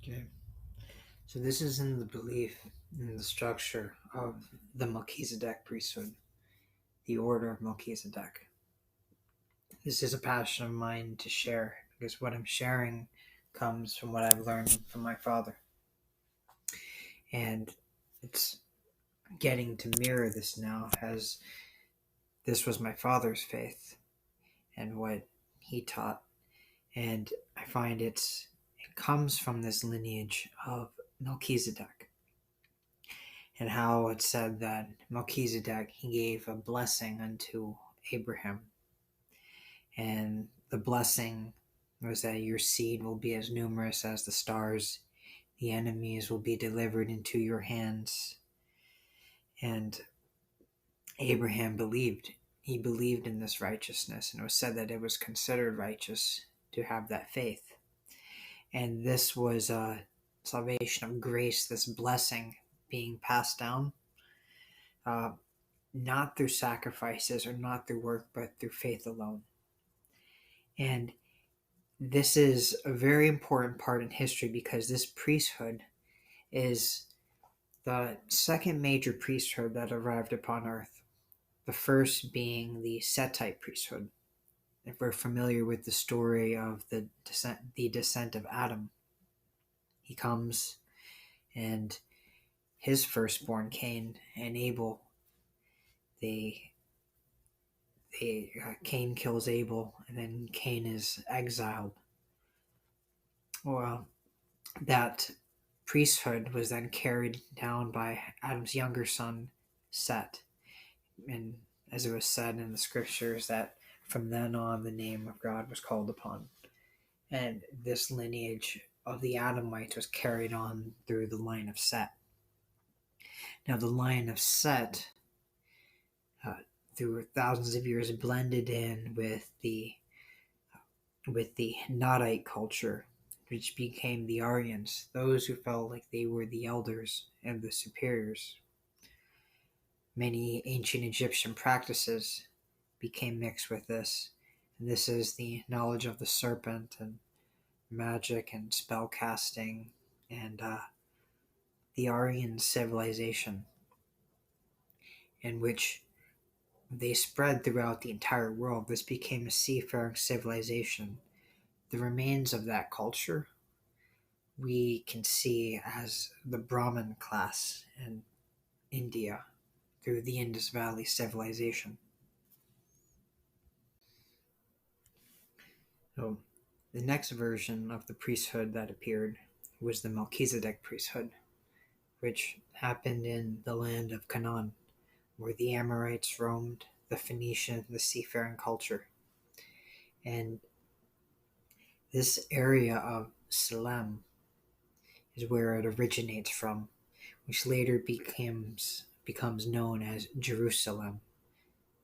Okay. So this is in the belief in the structure of the Melchizedek priesthood, the Order of Melchizedek. This is a passion of mine to share because what I'm sharing comes from what I've learned from my father. And it's getting to mirror this now as this was my father's faith and what he taught. And I find it comes from this lineage of Melchizedek, and how it said that Melchizedek, he gave a blessing unto Abraham. And the blessing was that your seed will be as numerous as the stars, the enemies will be delivered into your hands. And Abraham believed. He believed in this righteousness, and it was said that it was considered righteous to have that faith. And this was a salvation of grace, this blessing being passed down, uh, not through sacrifices or not through work, but through faith alone. And this is a very important part in history because this priesthood is the second major priesthood that arrived upon earth. The first being the Setite priesthood. If we're familiar with the story of the descent of Adam, he comes and his firstborn Cain and Abel, they Cain kills Abel, and then Cain is exiled. Well, that priesthood was then carried down by Adam's younger son, Set. And as it was said in the scriptures, that from then on the name of God was called upon. And this lineage of the Adamites was carried on through the line of Set. Now, the line of Set, through thousands of years, blended in with the Nodite culture, which became the Aryans, those who felt like they were the elders and the superiors. Many ancient Egyptian practices became mixed with this, and this is the knowledge of the serpent and magic and spell casting and the Aryan civilization, in which they spread throughout the entire world. This became a seafaring civilization. The remains of that culture we can see as the Brahmin class in India through the Indus Valley civilization. So, the next version of the priesthood that appeared was the Melchizedek priesthood, which happened in the land of Canaan, where the Amorites roamed, the Phoenician, the seafaring culture. And this area of Salem is where it originates from, which later becomes known as Jerusalem.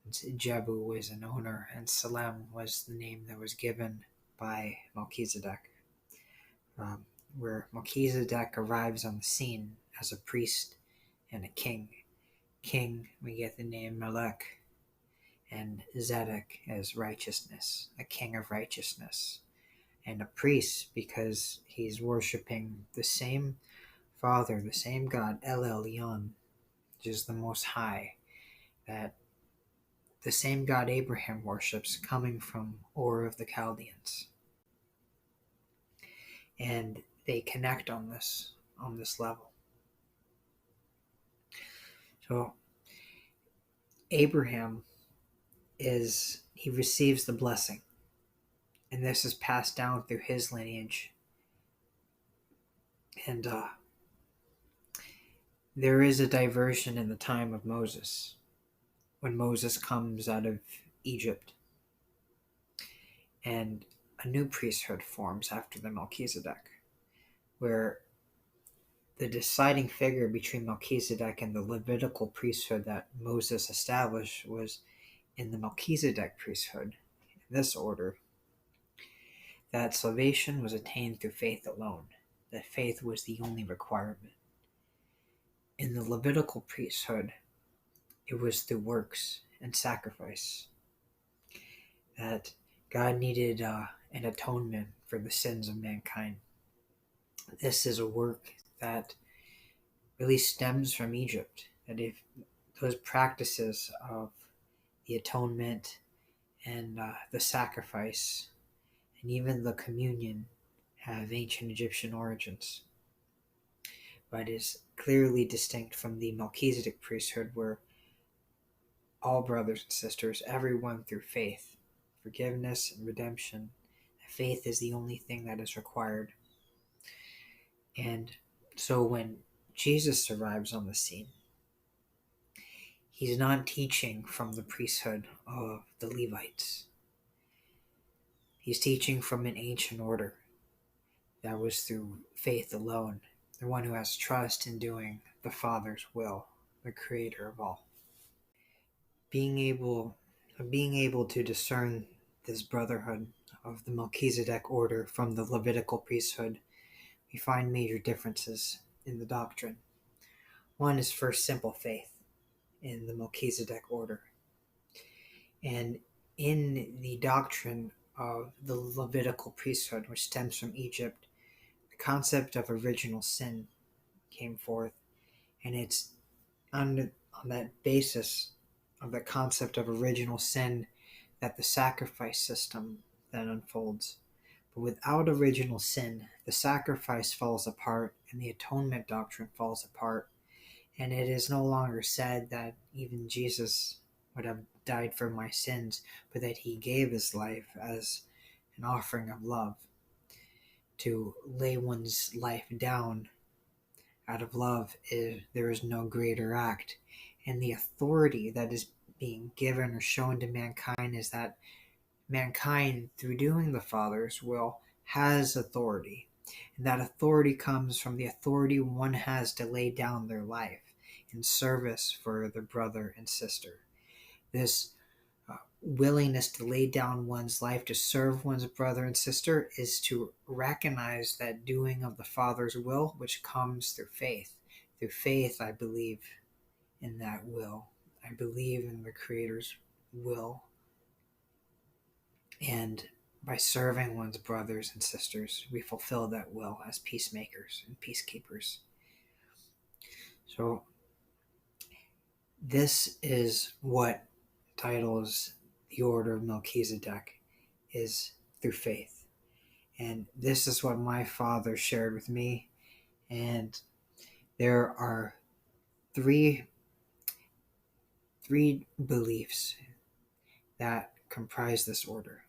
Jebu was an owner, and Salem was the name that was given by Melchizedek, where Melchizedek arrives on the scene as a priest and a king. King, we get the name Melech, and Zedek as righteousness, a king of righteousness, and a priest because he's worshiping the same Father, the same God, El Elyon, which is the Most High, that the same God Abraham worships, coming from Ur of the Chaldeans. And they connect on this level. So Abraham he receives the blessing, and this is passed down through his lineage. And there is a diversion in the time of Moses, when Moses comes out of Egypt, and a new priesthood forms after the Melchizedek, where the deciding figure between Melchizedek and the Levitical priesthood that Moses established was in the Melchizedek priesthood, in this order, that salvation was attained through faith alone, that faith was the only requirement. In the Levitical priesthood, it was through works and sacrifice, that God needed an atonement for the sins of mankind. this is a work that really stems from Egypt. And if those practices of the atonement and the sacrifice and even the communion have ancient Egyptian origins, but is clearly distinct from the Melchizedek priesthood, where all brothers and sisters, everyone through faith, forgiveness and redemption, faith is the only thing that is required. And so when Jesus arrives on the scene, he's not teaching from the priesthood of the Levites. He's teaching from an ancient order that was through faith alone, the one who has trust in doing the Father's will, the creator of all. Being able to discern this brotherhood of the Melchizedek order from the Levitical priesthood, we find major differences in the doctrine. One is first simple faith in the Melchizedek order. And in the doctrine of the Levitical priesthood, which stems from Egypt, the concept of original sin came forth, and it's on that basis of the concept of original sin that the sacrifice system then unfolds. But without original sin, the sacrifice falls apart and the atonement doctrine falls apart, and it is no longer said that even Jesus would have died for my sins, but that he gave his life as an offering of love. To lay one's life down out of love, there is no greater act. And the authority that is being given or shown to mankind is that mankind, through doing the Father's will, has authority. And that authority comes from the authority one has to lay down their life in service for their brother and sister. This willingness to lay down one's life to serve one's brother and sister is to recognize that doing of the Father's will, which comes through faith. Through faith, I believe in that will. I believe in the Creator's will. And by serving one's brothers and sisters, we fulfill that will as peacemakers and peacekeepers. So this is what titles the Order of Melchizedek, is through faith. And this is what my father shared with me. And there are three beliefs that comprise this order.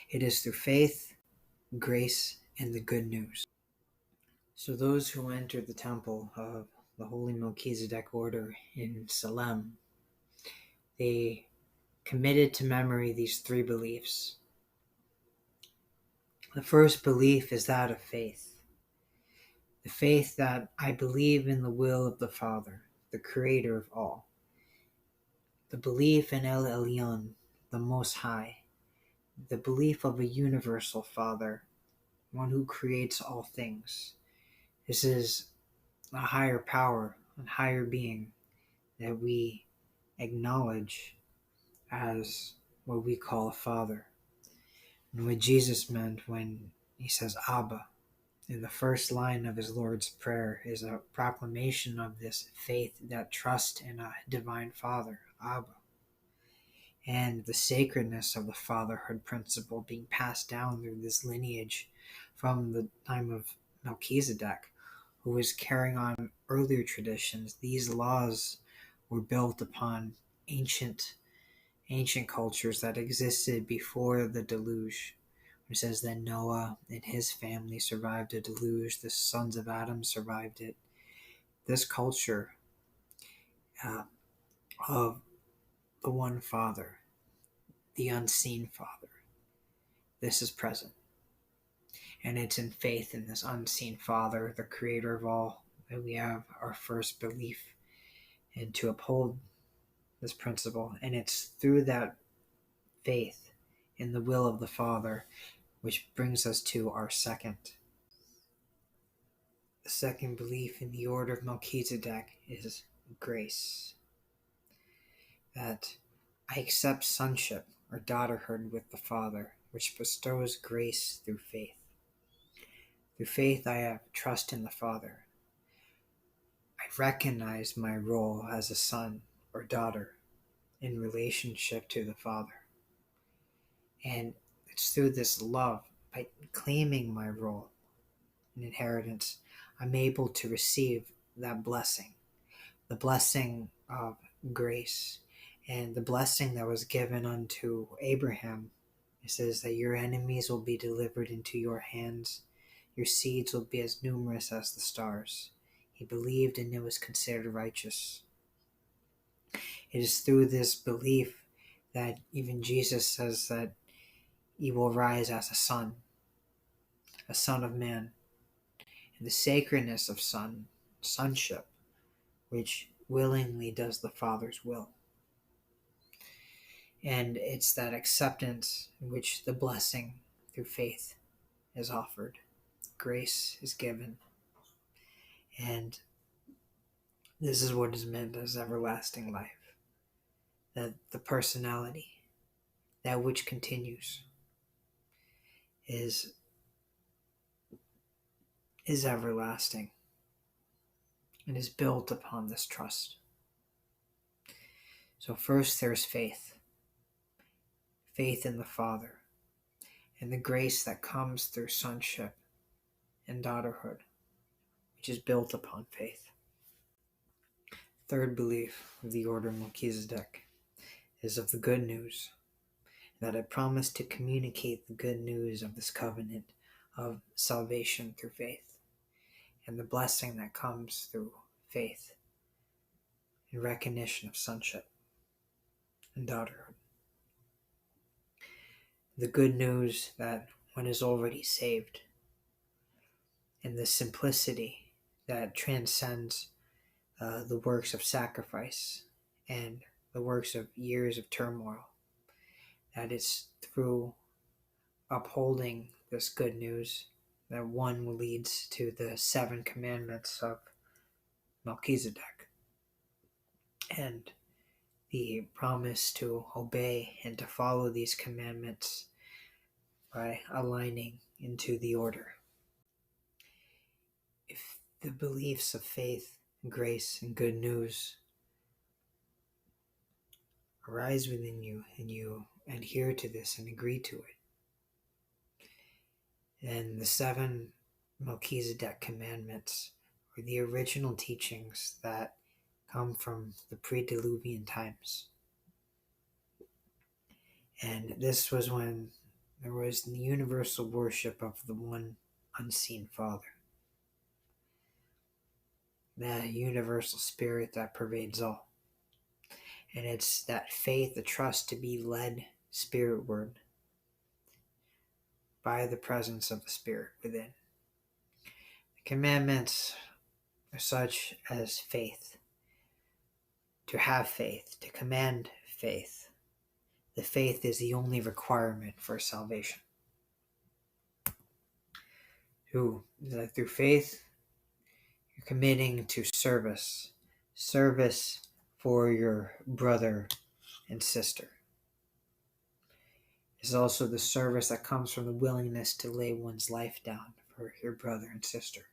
It is through faith, grace, and the good news. So those who entered the temple of the Holy Melchizedek order in Salem, they committed to memory these three beliefs. The first belief is that of faith. The faith that I believe in the will of the Father, the Creator of all. The belief in El Elyon, the Most High. The belief of a universal Father, one who creates all things. This is a higher power, a higher being that we acknowledge as what we call a Father. And what Jesus meant when he says Abba in the first line of his Lord's Prayer is a proclamation of this faith that trusts in a divine Father, Abba, and the sacredness of the fatherhood principle being passed down through this lineage from the time of Melchizedek, who was carrying on earlier traditions. These laws were built upon ancient cultures that existed before the deluge. It says that Noah and his family survived a deluge. The sons of Adam survived it. This culture of the one Father, the unseen Father, this is present. And it's in faith in this unseen Father, the Creator of all, that we have our first belief, and to uphold this principle. And it's through that faith in the will of the Father which brings us to our second. The second belief in the Order of Melchizedek is grace. That I accept sonship or daughterhood with the Father, which bestows grace through faith. Through faith I have trust in the Father. I recognize my role as a son or daughter in relationship to the Father. And it's through this love, by claiming my role and inheritance, I'm able to receive that blessing, the blessing of grace, and the blessing that was given unto Abraham. It says that your enemies will be delivered into your hands, your seeds will be as numerous as the stars. He believed and it was considered righteous. It is through this belief that even Jesus says that he will rise as a son of man, and the sacredness of sonship, which willingly does the Father's will. And it's that acceptance in which the blessing through faith is offered, grace is given, and this is what is meant as everlasting life, that the personality, that which continues, is everlasting and is built upon this trust. So first there's faith in the Father, and the grace that comes through sonship and daughterhood, which is built upon faith. Third belief of the order of Melchizedek is of the good news, that I promise to communicate the good news of this covenant of salvation through faith, and the blessing that comes through faith in recognition of sonship and daughterhood. The good news that one is already saved, and the simplicity that transcends the works of sacrifice and the works of years of turmoil, that it's through upholding this good news that one leads to the 7 commandments of Melchizedek, and the promise to obey and to follow these commandments by aligning into the order. If the beliefs of faith, grace, and good news arise within you and you adhere to this and agree to it, then the 7 Melchizedek commandments are the original teachings that come from the pre-Diluvian times. And this was when there was the universal worship of the one unseen Father, the universal spirit that pervades all. And it's that faith, the trust to be led spiritward by the presence of the Spirit within. The commandments are such as faith, to have faith, to command faith. The faith is the only requirement for salvation. Through faith, you're committing to service for your brother and sister. It's also the service that comes from the willingness to lay one's life down for your brother and sister.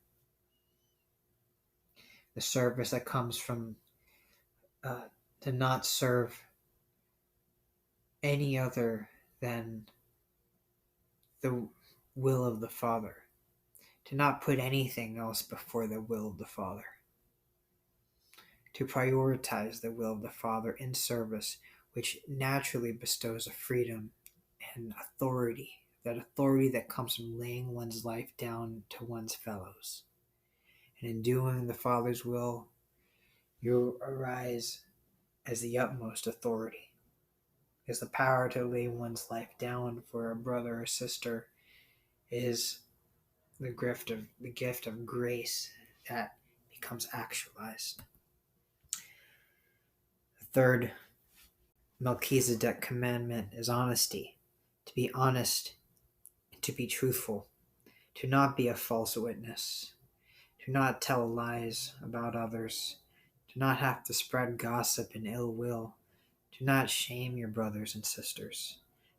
The service that comes from to not serve any other than the will of the Father, to not put anything else before the will of the Father, to prioritize the will of the Father in service, which naturally bestows a freedom and authority, that authority that comes from laying one's life down to one's fellows. And in doing the Father's will, you arise as the utmost authority, because the power to lay one's life down for a brother or sister is the gift of grace that becomes actualized. The third Melchizedek commandment is honesty, to be honest, to be truthful, to not be a false witness, to not tell lies about others, to not have to spread gossip and ill will, to not shame your brothers and sisters,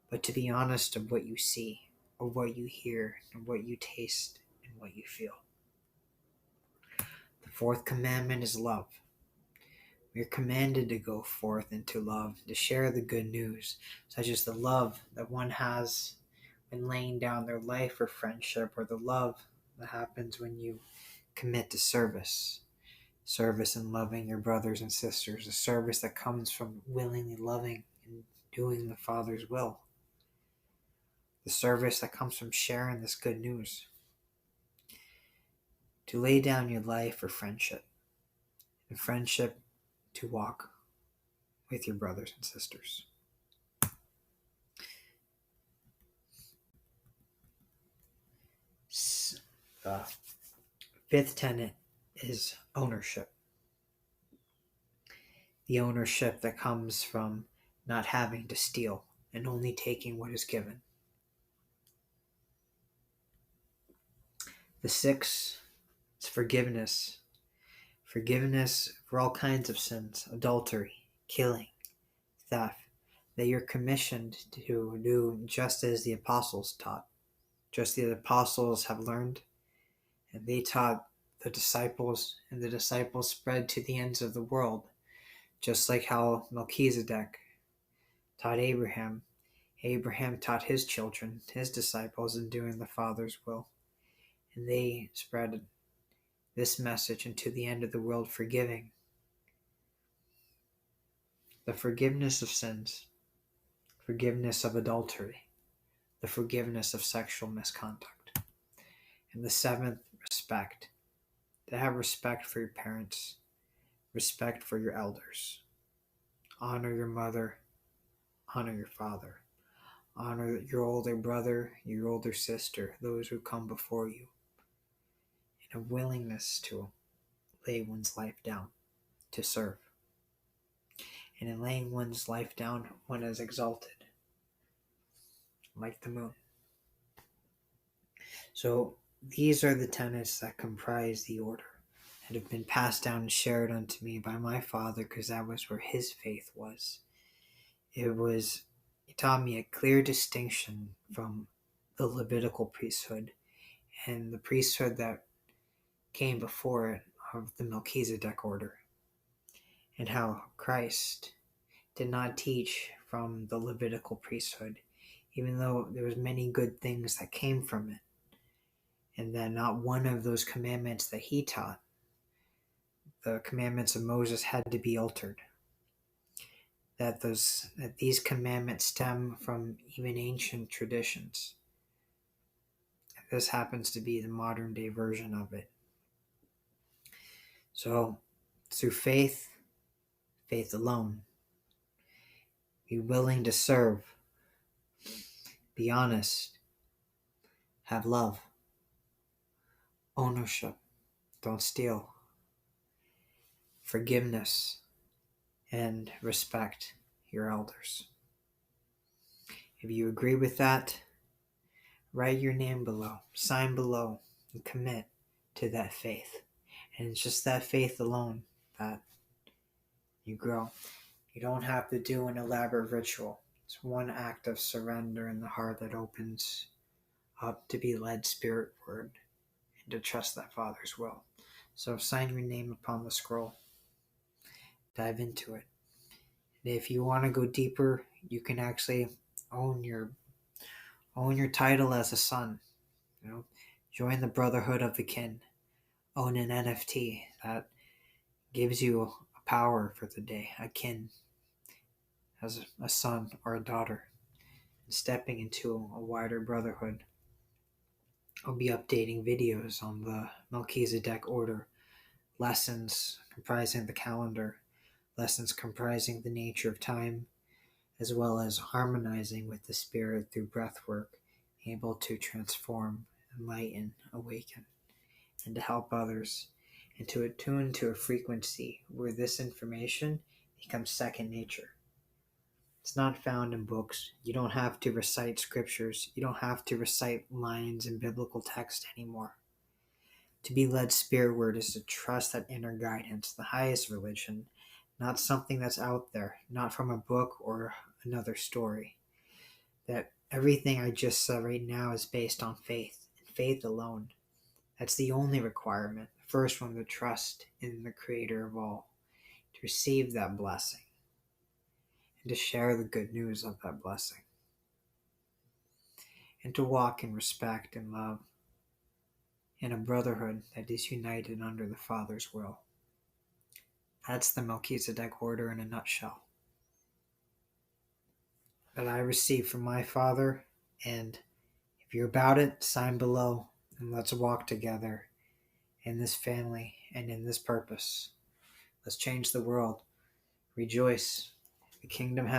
but to be honest of what you see, of what you hear, and what you taste, and what you feel. The fourth commandment is love. We are commanded to go forth into love, to share the good news, such as the love that one has when laying down their life for friendship, or the love that happens when you commit to service. Service and loving your brothers and sisters, a service that comes from willingly loving and doing the Father's will. The service that comes from sharing this good news. To lay down your life for friendship, and friendship to walk with your brothers and sisters. The fifth tenet is ownership. The ownership that comes from not having to steal and only taking what is given. The sixth is forgiveness. Forgiveness for all kinds of sins, adultery, killing, theft, that you're commissioned to do just as the apostles taught, just as the apostles have learned, and they taught the disciples, and the disciples spread to the ends of the world, just like how Melchizedek taught Abraham. Abraham taught his children, his disciples, in doing the Father's will, and they spread this message into the end of the world, forgiving. The forgiveness of sins, forgiveness of adultery, the forgiveness of sexual misconduct. And the seventh, respect. To have respect for your parents, respect for your elders. Honor your mother, honor your father. Honor your older brother, your older sister, those who come before you. And a willingness to lay one's life down to serve. And in laying one's life down, one is exalted, like the moon. So these are the tenets that comprise the order, that have been passed down and shared unto me by my father, because that was where his faith was. He taught me a clear distinction from the Levitical priesthood and the priesthood that came before it of the Melchizedek order, and how Christ did not teach from the Levitical priesthood, even though there was many good things that came from it, and that not one of those commandments that he taught, the commandments of Moses, had to be altered. That these commandments stem from even ancient traditions. This happens to be the modern day version of it. So, through faith alone, be willing to serve, be honest, have love, ownership, don't steal, forgiveness, and respect your elders. If you agree with that, write your name below, sign below, and commit to that faith. And it's just that faith alone that you grow. You don't have to do an elaborate ritual. It's one act of surrender in the heart that opens up to be led spiritward and to trust that Father's will. So sign your name upon the scroll. Dive into it. And if you want to go deeper, you can actually own your title as a son. Join the Brotherhood of the Kin. Own an NFT that gives you a power for the day, a kin, as a son or a daughter, stepping into a wider brotherhood. I'll be updating videos on the Melchizedek order, lessons comprising the calendar, lessons comprising the nature of time, as well as harmonizing with the Spirit through breathwork, able to transform, enlighten, awaken, and to help others, and to attune to a frequency where this information becomes second nature. It's not found in books. You don't have to recite scriptures. You don't have to recite lines in biblical text anymore. To be led spiritward is to trust that inner guidance, the highest religion, not something that's out there, not from a book or another story. That everything I just said right now is based on faith, and faith alone. That's the only requirement. The first one, to trust in the Creator of all, to receive that blessing, and to share the good news of that blessing, and to walk in respect and love in a brotherhood that is united under the Father's will. That's the Melchizedek order in a nutshell, that I received from my Father. And if you're about it, sign below, and let's walk together in this family and in this purpose. Let's change the world. Rejoice. The kingdom has